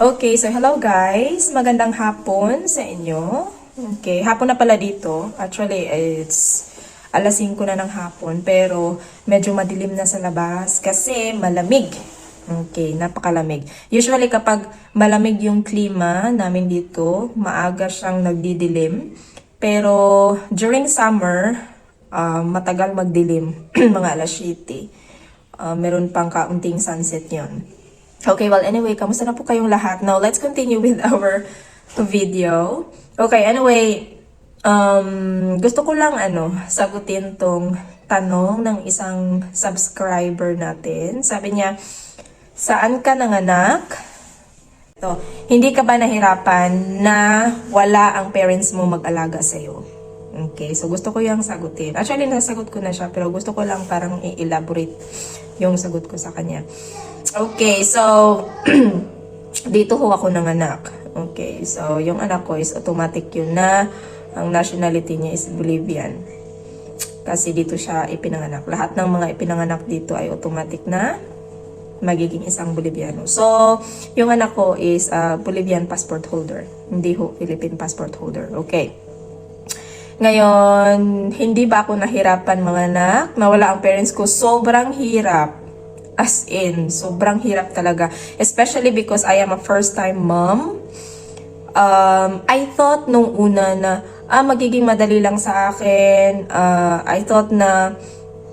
Okay, so hello guys. Magandang hapon sa inyo. Okay, hapon na pala dito. Actually, it's alas 5 na ng hapon, pero medyo madilim na sa labas kasi malamig. Okay, napakalamig. Usually kapag malamig yung klima namin dito, maaga siyang nagdidilim. Pero during summer, matagal magdilim, mga alas 7. Meron pang kaunting sunset yon. Okay, well, anyway, kamusta na po kayong lahat? Now, let's continue with our video. Okay, anyway, gusto ko lang, sagutin tong tanong ng isang subscriber natin. Sabi niya, saan ka nanganak? So, hindi ka ba nahirapan na wala ang parents mo mag-alaga sa'yo? Okay, so gusto ko yung sagutin. Actually, nasagot ko na siya, pero gusto ko lang parang i-elaborate yung sagot ko sa kanya. Okay, so, dito ho ako nanganak. Okay, so, yung anak ko is automatic yun na ang nationality niya is Bolivian. Kasi dito siya ipinanganak. Lahat ng mga ipinanganak dito ay automatic na magiging isang Boliviano. So, yung anak ko is Bolivian passport holder. Hindi ho Philippine passport holder. Okay. Ngayon, hindi ba ako nahirapan mga anak? Nawala ang parents ko. Sobrang hirap. As in, sobrang hirap talaga. Especially because I am a first-time mom. I thought nung una na, magiging madali lang sa akin. I thought na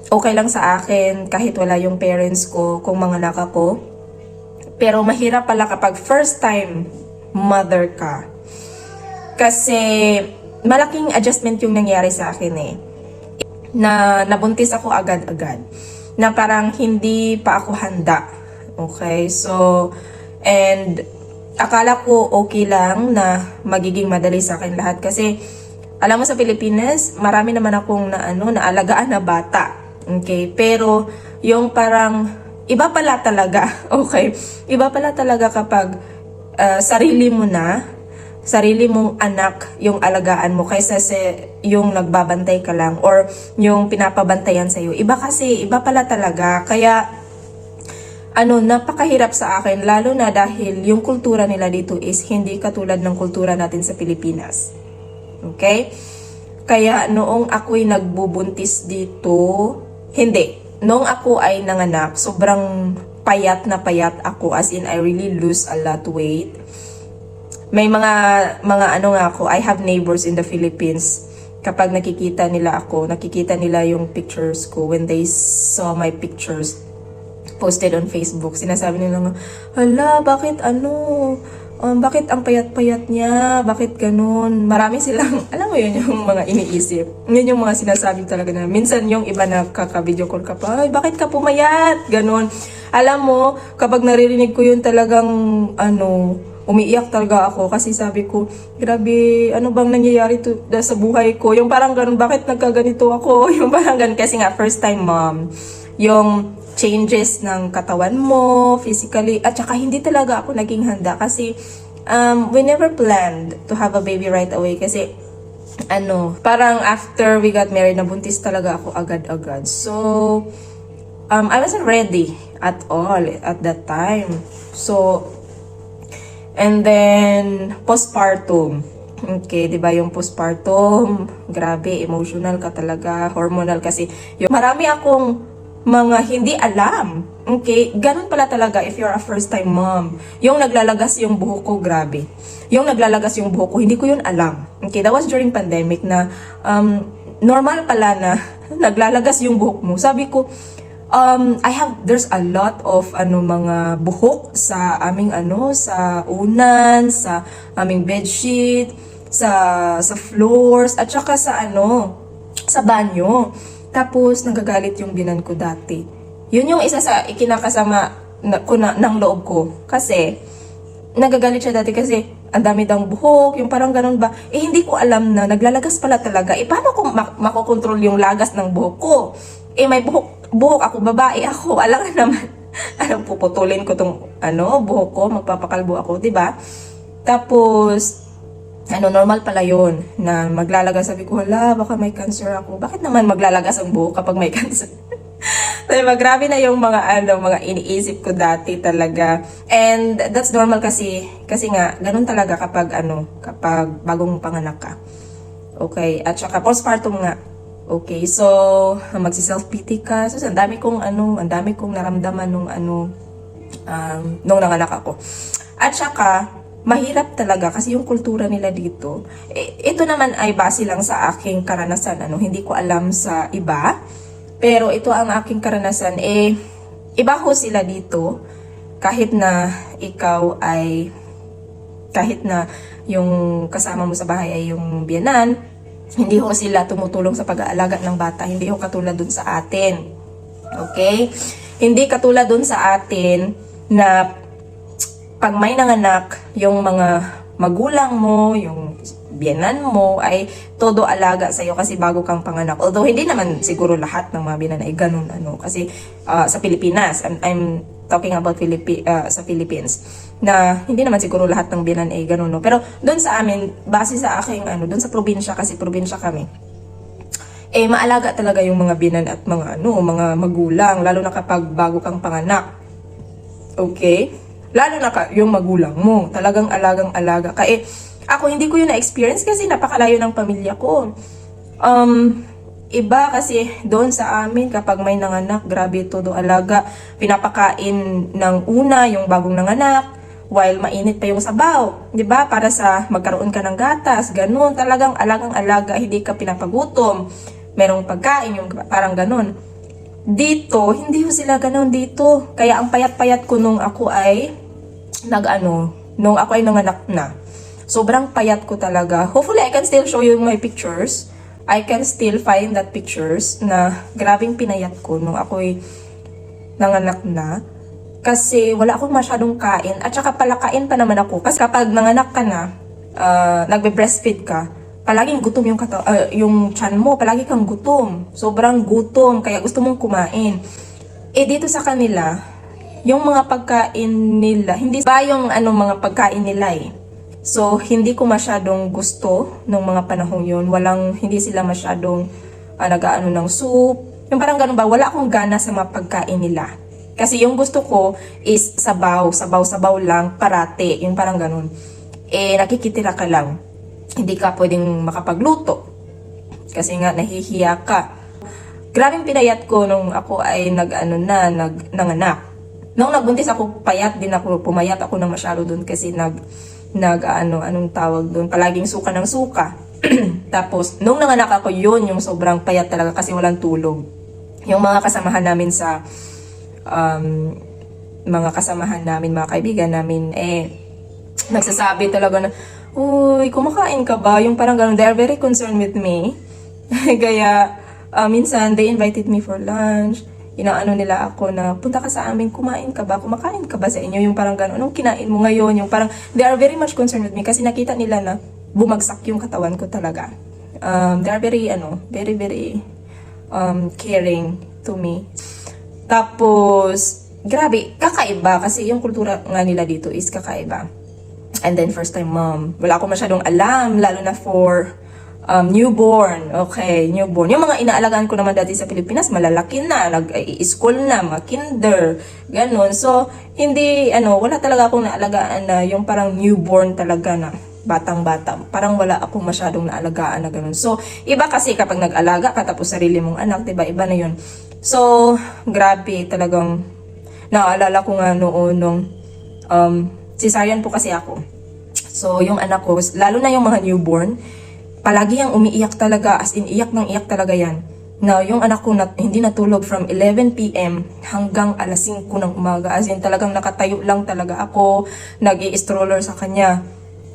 okay lang sa akin kahit wala yung parents ko kung mga anak ako. Pero mahirap pala kapag first-time mother ka. Kasi malaking adjustment yung nangyari sa akin eh. Na nabuntis ako agad-agad. Na parang hindi pa ako handa. Okay? So, and akala ko okay lang na magiging madali sa akin lahat. Kasi, alam mo sa Pilipinas, marami naman akong naalagaan na bata. Okay? Pero, yung parang, iba pala talaga. Okay? Iba pala talaga kapag sarili mo na, sarili mong anak yung alagaan mo kaysa sa yung nagbabantay ka lang or yung pinapabantayan sa'yo. Iba kasi, iba pala talaga. Kaya, napakahirap sa akin, lalo na dahil yung kultura nila dito is hindi katulad ng kultura natin sa Pilipinas. Okay? Kaya noong ako'y nagbubuntis dito, hindi. Noong ako ay nanganak, sobrang payat na payat ako. As in, I really lose a lot weight. May mga nga ako, I have neighbors in the Philippines. Kapag nakikita nila ako, nakikita nila yung pictures ko, when they saw my pictures posted on Facebook, sinasabi nila, hala, bakit bakit ang payat-payat niya? Bakit ganun? Marami silang, alam mo yun, yung mga iniisip. Yun yung mga sinasabi talaga na, minsan yung iba na kaka-video call ka pa, ay, bakit ka pumayat? Ganun. Alam mo, kapag naririnig ko yun talagang, umiiyak talaga ako kasi sabi ko, grabe, ano bang nangyayari sa buhay ko? Yung parang ganun, bakit nagkaganito ako? Yung parang ganun, kasi nga first time mom. Yung changes ng katawan mo, physically, at saka hindi talaga ako naging handa kasi we never planned to have a baby right away kasi parang after we got married, nabuntis talaga ako agad-agad. So, I wasn't ready at all at that time. So, and then, postpartum. Okay, di ba yung postpartum, grabe, emotional ka talaga, hormonal kasi. Marami akong mga hindi alam. Okay, ganun pala talaga if you're a first-time mom. Yung naglalagas yung buhok ko, grabe. Yung naglalagas yung buhok ko, hindi ko yun alam. Okay, that was during pandemic na normal pala na naglalagas yung buhok mo. Sabi ko, there's a lot of mga buhok sa aming sa unan, sa aming bedsheet, sa floors, at saka sa sa banyo. Tapos nagagalit yung binan ko dati. Yun yung isa sa ikinakasama ng loob ko. Kasi nagagalit siya dati kasi ang dami daw buhok, yung parang ganun ba. Eh hindi ko alam na naglalagas pala talaga. Eh paano kung makokontrol yung lagas ng buhok ko? Eh may buhok ako, babae ako, alam nga naman, puputulin ko tong, buhok ko, magpapakalbo ako, di ba? Tapos, normal pala yun, na maglalagas. Sabi ko, hala, baka may cancer ako. Bakit naman maglalagas ang buhok kapag may cancer? Diba, grabe na yung mga iniisip ko dati talaga. And that's normal kasi nga, ganun talaga kapag bagong panganak ka. Okay, at saka postpartum nga. Okay, so, magsi-self-pity ka. So, ang dami kong naramdaman nung nanganak ako. At saka, mahirap talaga kasi yung kultura nila dito. Ito naman ay base lang sa aking karanasan. Hindi ko alam sa iba. Pero ito ang aking karanasan. Iba ho sila dito. Kahit na yung kasama mo sa bahay ay yung biyanan, hindi ho sila tumutulong sa pag-aalaga ng bata. Hindi ho katulad dun sa atin. Okay? Hindi katulad dun sa atin na pag may nanganak, yung mga magulang mo, yung biyanan mo ay todo alaga sa'yo kasi bago kang panganak. Although hindi naman siguro lahat ng mga biyanan ay ganun. Kasi sa Pilipinas, I'm talking about sa Philippines, na hindi naman siguro lahat ng biyanan ay ganun. No? Pero doon sa amin, base sa aking doon sa probinsya, kasi probinsya kami, maalaga talaga yung mga biyanan at mga magulang, lalo na kapag bago kang panganak. Okay? Lalo na yung magulang mo, talagang alagang-alaga ka. Ako hindi ko yun na-experience kasi napakalayo ng pamilya ko. Iba kasi doon sa amin kapag may nanganak, grabe todo alaga. Pinapakain ng una yung bagong nanganak while mainit pa yung sabaw, 'di ba? Para sa magkaroon ka ng gatas, ganun. Talagang alagang-alaga, hindi ka pinapagutom. Merong pagkain yung parang ganun. Dito, hindi ko sila ganun dito. Kaya ang payat-payat ko nung ako ay nanganak na. Sobrang payat ko talaga. Hopefully, I can still show you my pictures. I can still find that pictures na grabing pinayat ko nung ako'y nanganak na. Kasi wala akong masyadong kain. At saka palakain pa naman ako. Kasi kapag nanganak ka na, nagbe-breastfeed ka, palaging gutom yung tiyan mo. Palagi kang gutom. Sobrang gutom. Kaya gusto mong kumain. Dito sa kanila, yung mga pagkain nila, hindi ba yung mga pagkain nila So, hindi ko masyadong gusto nung mga panahon yun. Hindi sila masyadong nag-aano ng soup. Yung parang ganun ba, wala akong gana sa mga pagkain nila. Kasi yung gusto ko is sabaw lang, parate. Yung parang ganun. Nakikitira ka lang. Hindi ka pwedeng makapagluto. Kasi nga, nahihiya ka. Grabing pinayat ko nung ako ay nanganak. Nung nagbuntis ako, pumayat ako ng masyado dun kasi anong tawag doon, palaging suka ng suka. Tapos, nung nanganak ako, yun yung sobrang payat talaga kasi walang tulog. Yung mga kasamahan namin mga kaibigan namin, nagsasabi talaga na, uy, kumakain ka ba? Yung parang ganun, they are very concerned with me. Kaya, minsan, they invited me for lunch. Inaano nila ako na, punta ka sa amin, kumakain ka ba sa inyo? Yung parang gano'n, anong kinain mo ngayon? Yung parang, they are very much concerned with me kasi nakita nila na bumagsak yung katawan ko talaga. They are very, very caring to me. Tapos, grabe, kakaiba kasi yung kultura nga nila dito is kakaiba. And then, first time mom, wala akong masyadong alam, lalo na for newborn. Okay, newborn. Yung mga inaalagaan ko naman dati sa Pilipinas, malalaki na, nag-school na, mga kinder, ganun. So, wala talaga akong naalagaan na yung parang newborn talaga na batang-bata. Parang wala akong masyadong naalagaan na ganun. So, iba kasi kapag nag-alaga ka tapos sarili mong anak, diba? Iba na yun. So, grabe talagang naalala ko nga noon nung cesarean po kasi ako. So, yung anak ko, lalo na yung mga newborn, palagi yung umiiyak talaga, as in iyak ng iyak talaga yan. Na yung anak ko hindi natulog from 11 p.m. hanggang alas 5 ng umaga. As in talagang nakatayo lang talaga ako, nag-i-stroller sa kanya.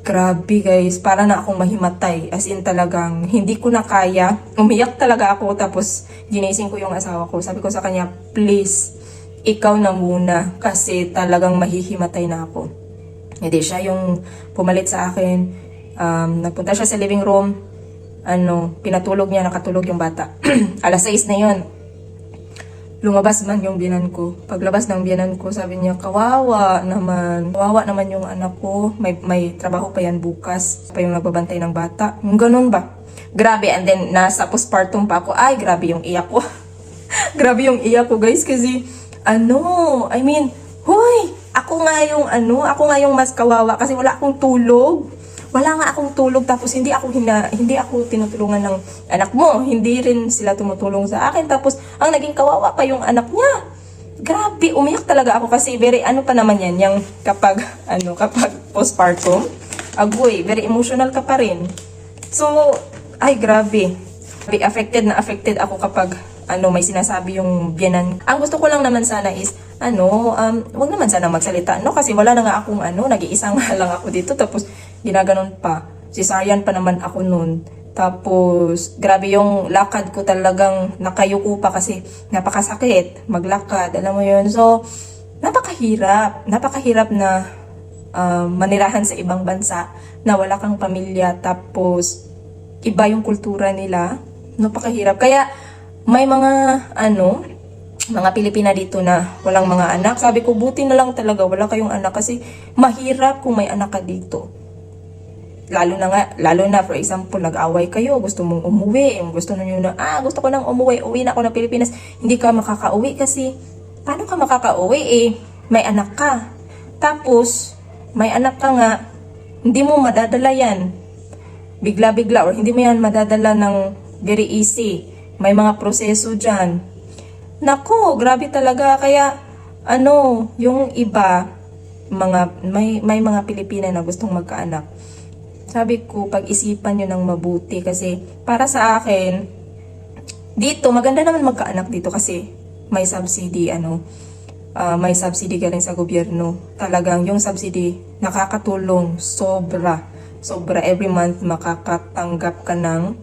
Grabe guys, para na akong mahimatay. As in talagang hindi ko na kaya. Umiyak talaga ako, tapos ginising ko yung asawa ko. Sabi ko sa kanya, please, ikaw na muna kasi talagang mahihimatay na ako. Hindi siya yung pumalit sa akin. Nagpunta siya sa living room, pinatulog niya, nakatulog yung bata. Alas 6 na yun. Lumabas man yung biyanan ko. Paglabas ng biyanan ko, sabi niya, kawawa naman yung anak ko. May trabaho pa yan bukas. Pa yung nagbabantay ng bata. Yung ganun ba? Grabe. And then, nasa postpartum pa ako. Ay, grabe yung iyak ko. Grabe yung iyak ko guys kasi I mean, hoy, ako nga yung mas kawawa kasi wala akong tulog. Wala nga akong tulog tapos hindi ako tinutulungan ng anak mo. Hindi rin sila tumutulong sa akin tapos ang naging kawawa pa yung anak niya. Grabe, umiyak talaga ako kasi very pa naman yan, yung kapag postpartum, agoy, very emotional ka pa rin. So, ay grabe. Affected ako kapag may sinasabi yung biyanan. Ang gusto ko lang naman sana is wag naman sana magsalita, no? Kasi wala na nga akong nag-iisang lang ako dito tapos ginaganon pa. Cesarean pa naman ako noon. Tapos, grabe yung lakad ko, talagang nakayuko pa kasi napakasakit maglakad, alam mo yun. So, napakahirap na manirahan sa ibang bansa na wala kang pamilya, tapos iba yung kultura nila, napakahirap. Kaya, may mga Pilipina dito na walang mga anak. Sabi ko, buti na lang talaga wala kayong anak kasi mahirap kung may anak ka dito. Lalo na for example, nag-away kayo, gusto mong umuwi, gusto niyo na, gusto ko nang uwi na ako ng Pilipinas, hindi ka makakauwi kasi, paano ka makakauwi may anak ka. Tapos, may anak ka nga, hindi mo madadala yan. Bigla-bigla, or hindi mo yan madadala ng very easy. May mga proseso dyan. Nako, grabe talaga. Kaya, yung iba, may mga Pilipina na gustong magkaanak. Sabi ko, pag-isipan nyo ng mabuti kasi para sa akin, dito, maganda naman magkaanak dito kasi may subsidy, may subsidy galing sa gobyerno. Talagang yung subsidy, nakakatulong, sobra. Every month, makakatanggap ka ng,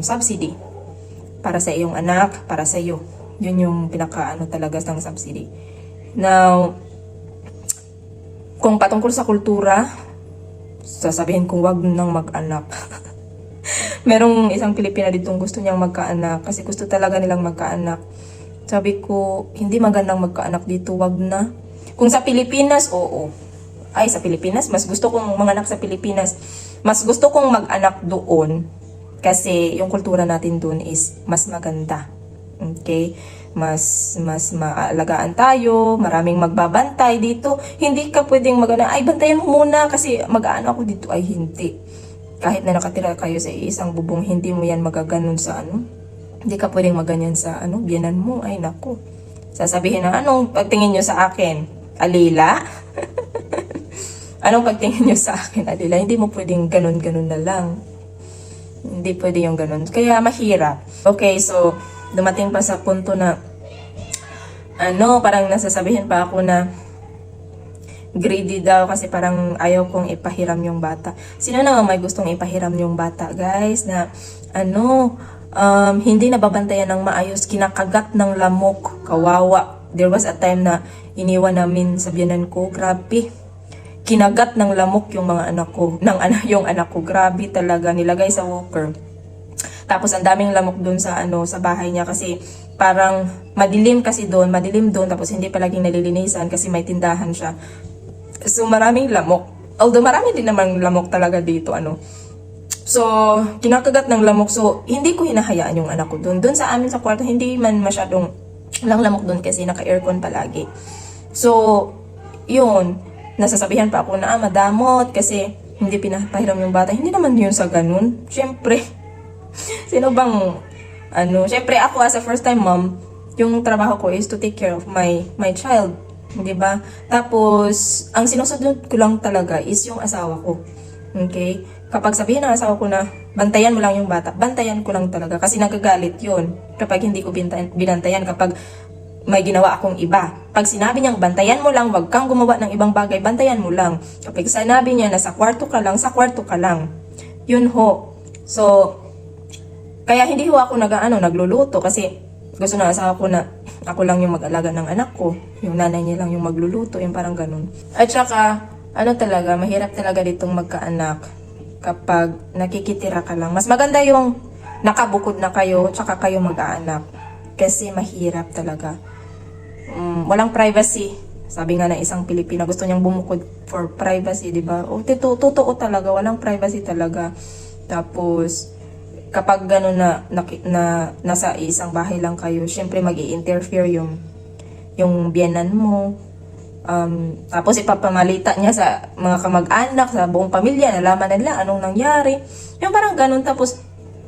subsidy. Para sa iyong anak, para sa iyo. Yun yung talaga ng subsidy. Now, kung patungkol sa kultura, sasabihin kong wag nang mag-anak. Merong isang Pilipina ditong gusto niyang magkaanak kasi gusto talaga nilang magkaanak. Sabi ko, hindi magandang magkaanak dito, wag na. Kung sa Pilipinas, oo. Ay, sa Pilipinas, mas gusto kong manganak sa Pilipinas. Mas gusto kong mag-anak doon kasi yung kultura natin doon is mas maganda. Okay? Mas maalagaan tayo, maraming magbabantay dito. Hindi ka pwedeng ay bantayan mo muna kasi mag-aano ako dito. Ay hindi. Kahit na nakatira kayo sa isang bubong, hindi mo yan magaganon sa Hindi ka pwedeng maganyan sa biyanan mo. Ay naku. Sasabihin na, anong pagtingin nyo sa akin? Alila? Anong pagtingin nyo sa akin, Alila? Hindi mo pwedeng ganon-ganon na lang. Hindi pwede yung ganon. Kaya mahirap. Okay, so dumating pa sa punto na parang nasasabihin pa ako na greedy daw kasi parang ayaw kong ipahiram yung bata. Sino naman may gustong ipahiram yung bata, guys, na hindi nababantayan ng maayos, kinakagat ng lamok, kawawa. There was a time na iniwan namin sa biyanan ko, grabe. Kinagat ng lamok yung mga anak ko, yung anak ko, grabe talaga, nilagay sa walker. Tapos ang daming lamok doon sa sa bahay niya kasi parang madilim doon tapos hindi palaging nalilinisan kasi may tindahan siya. So maraming lamok. Although marami din naman lamok talaga dito So kinakagat ng lamok. So hindi ko hinahayaan yung anak ko doon. Doon sa amin sa kwarto hindi man masyadong lang lamok doon kasi naka-aircon palagi. So yun, nasasabihan pa ako na madamot kasi hindi pinapahiram yung bata. Hindi naman yun sa ganun. Syempre, sino bang syempre ako as a first time mom, yung trabaho ko is to take care of my child, 'di ba? Tapos ang sinusunod ko lang talaga is yung asawa ko. Okay? Kapag sabihin ng asawa ko na bantayan mo lang yung bata, bantayan ko lang talaga kasi nagagalit 'yun kapag hindi ko binantayan, kapag may ginawa akong iba. Pag sinabi niyang bantayan mo lang, wag kang gumawa ng ibang bagay, bantayan mo lang. Kapag sinabi niya na sa kwarto ka lang. Yun ho. So kaya hindi ho ako nagluluto kasi gusto na asawa ko na ako lang yung mag-alaga ng anak ko. Yung nanay niya lang yung magluluto, yung parang ganun. At saka, talaga, mahirap talaga ditong magkaanak kapag nakikitira ka lang. Mas maganda yung nakabukod na kayo, tsaka kayo mag-aanak. Kasi mahirap talaga. Walang privacy. Sabi nga ng isang Pilipina, gusto niyang bumukod for privacy, di ba? O, totoo talaga, walang privacy talaga. Tapos, kapag gano'n na nasa isang bahay lang kayo, syempre mag-i-interfere yung biyenan mo. Tapos ipapamalita niya sa mga kamag-anak, sa buong pamilya, nalaman nila anong nangyari. Yung parang ganun, tapos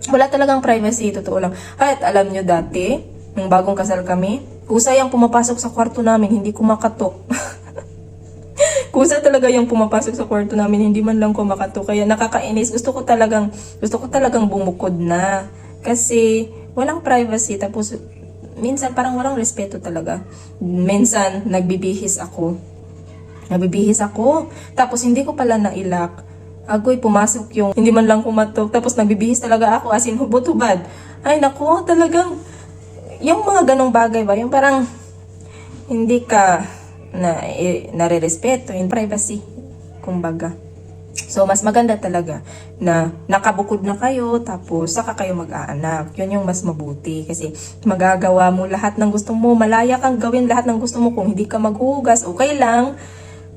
wala talagang privacy, totoo lang. At alam nyo dati, nung bagong kasal kami, kusa yung pumapasok sa kwarto namin, hindi ko makatok. Kusa talaga yung pumapasok sa kwarto namin, hindi man lang ko makatok. Kaya nakakainis, gusto ko talagang bumukod na. Kasi walang privacy, tapos minsan parang walang respeto talaga. Minsan nagbibihis ako. Tapos hindi ko pala nailak. Agoy, pumasok yung hindi man lang kumatok. Tapos nagbibihis talaga ako, as in hubot-hubad. Ay nako, talagang yung mga ganong bagay ba, yung parang hindi ka nare-respeto, yung privacy, kumbaga. So, mas maganda talaga na nakabukod na kayo, tapos saka kayo mag-aanak. Yun yung mas mabuti kasi magagawa mo lahat ng gusto mo, malaya kang gawin lahat ng gusto mo. Kung hindi ka maghugas, okay lang.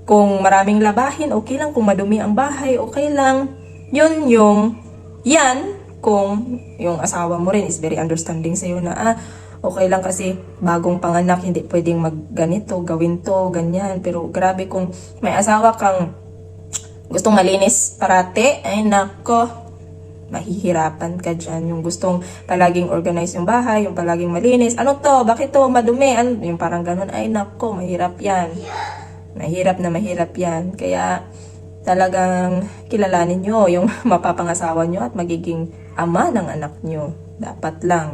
Kung maraming labahin, okay lang. Kung madumi ang bahay, okay lang. Yan, kung yung asawa mo rin is very understanding sa'yo na, okay lang kasi bagong panganak, hindi pwedeng magganito, gawin to, ganyan. Pero grabe kung may asawa kang gustong malinis parate, ay nako, mahihirapan ka dyan. Yung gustong palaging organize yung bahay, yung palaging malinis. Ano to? Bakit to? Madumi? Yung parang ganun, ay nako, mahirap yan. Mahirap yan. Kaya talagang kilalanin nyo yung mapapangasawa nyo at magiging ama ng anak nyo. Dapat lang.